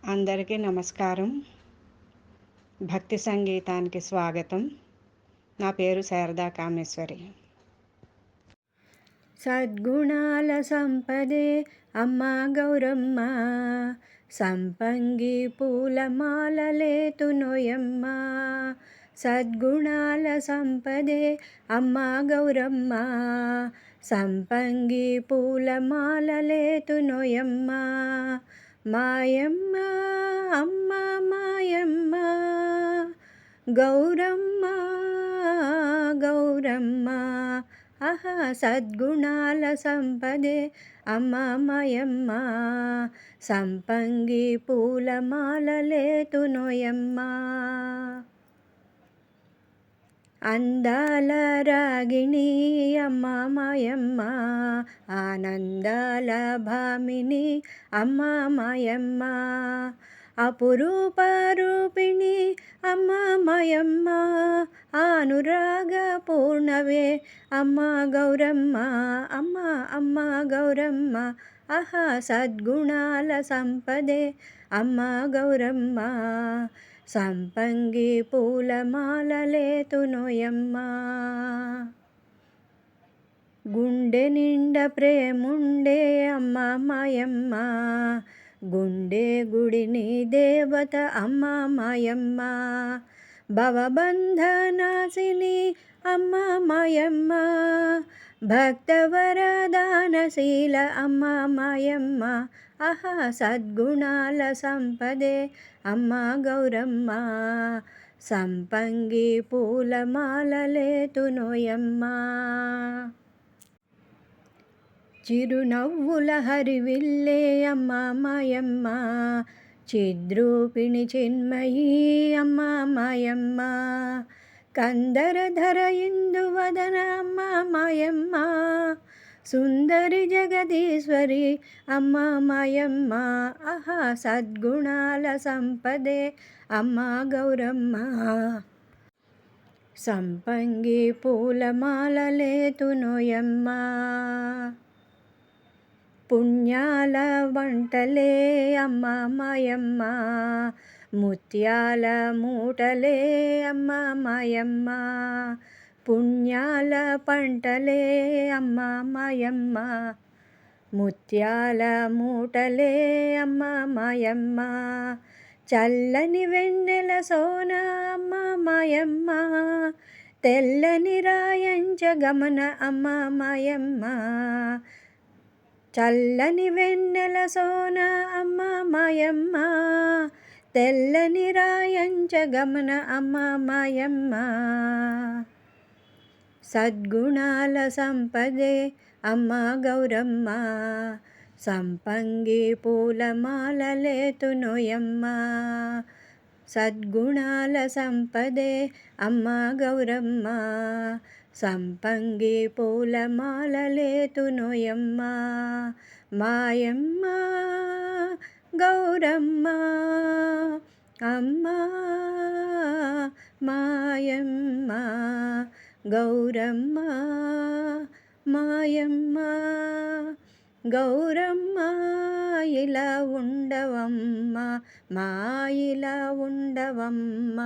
అందరికీ నమస్కారం. భక్తి సంగీతానికి స్వాగతం. నా పేరు శారదా కామేశ్వరి. సద్గుణాల సంపదే అమ్మా గౌరమ్మ, సంపంగి పూలమాలలేతునోయమ్మ. సద్గుణాల సంపదే అమ్మా గౌరమ్మ, సంపంగి పూలమాలలేతునోయమ్మ. మాయమ్మ అమ్మ మాయమ్మ, గౌరమ్మ గౌరమ్మ. ఆహా సద్గుణాల సంపదే అమ్మ మాయమ్మ, సంపంగి పూలమాలలేతునోయమ్మ. అందాల రాగిణి అమ్మ మాయమ్మ, ఆనందాల భామిని అమ్మ మాయమ్మ. అపురూప రూపిణి అమ్మ మాయమ్మ, అనురాగ పూర్ణవే అమ్మ గౌరమ్మ. అమ్మ అమ్మ గౌరమ్మ. ఆహా సద్గుణాల సంపదే అమ్మ గౌరమ్మ, సంపంగి పూలమాలలేతునోయమ్మ. గుండె నిండా ప్రేముండే అమ్మ మాయమ్మ, గుండె గుడిని దేవత అమ్మ మాయమ్మ. భవబంధనాశిని అమ్మ మాయమ్మ, భక్తవరదానశీల అమ్మ మాయమ్మ. ఆహా సద్గుణాల సంపదే అమ్మ గౌరమ్మ, సంపంగి పూలమాలలేతునోయమ్మ. చిరునవ్వుల హరివిల్లే అమ్మ మాయమ్మ, చిద్రూపిణి చిన్మయీ అమ్మ మాయమ్మ. కందరధర ఇందువదన అమ్మ మాయమ్మ, సుందరి జగదీశ్వరి అమ్మ మాయమ్మ. ఆహా సద్గుణాల సంపదే అమ్మ గౌరమ్మ, సంపంగి పూలమాలలేతునోయమ్మ. పుణ్యాల వంటలే అమ్మ మాయమ్మ, ముత్యాల మూటలే అమ్మ మాయమ్మ. పుణ్యాల పంటలే అమ్మ మాయమ్మ, ముత్యాల మూటలే అమ్మ మాయమ్మ. చల్లని వెన్నెల సోన అమ్మ మాయమ్మ, తెల్లని రాయంచ గమన అమ్మ మాయమ్మ. చల్లని వెన్నెల సోన అమ్మ మాయమ్మ, తెల్లని రాయంచ గమన అమ్మ మాయమ్మ. సద్గుణాల సంపదే అమ్మ గౌరమ్మ, సంపంగి పూలమాలలేతునోయమ్మ. సద్గుణాల సంపదే అమ్మ గౌరమ్మ, సంపంగి పూలమాలలేతునోయమ్మ. మాయమ్మ గౌరమ్మ అమ్మ మాయమ్మ, గౌరమ్మ మాయమ్మ. గౌరమ్మ ఇలా ఉండవమ్మ, మా ఇలా ఉండవమ్మ.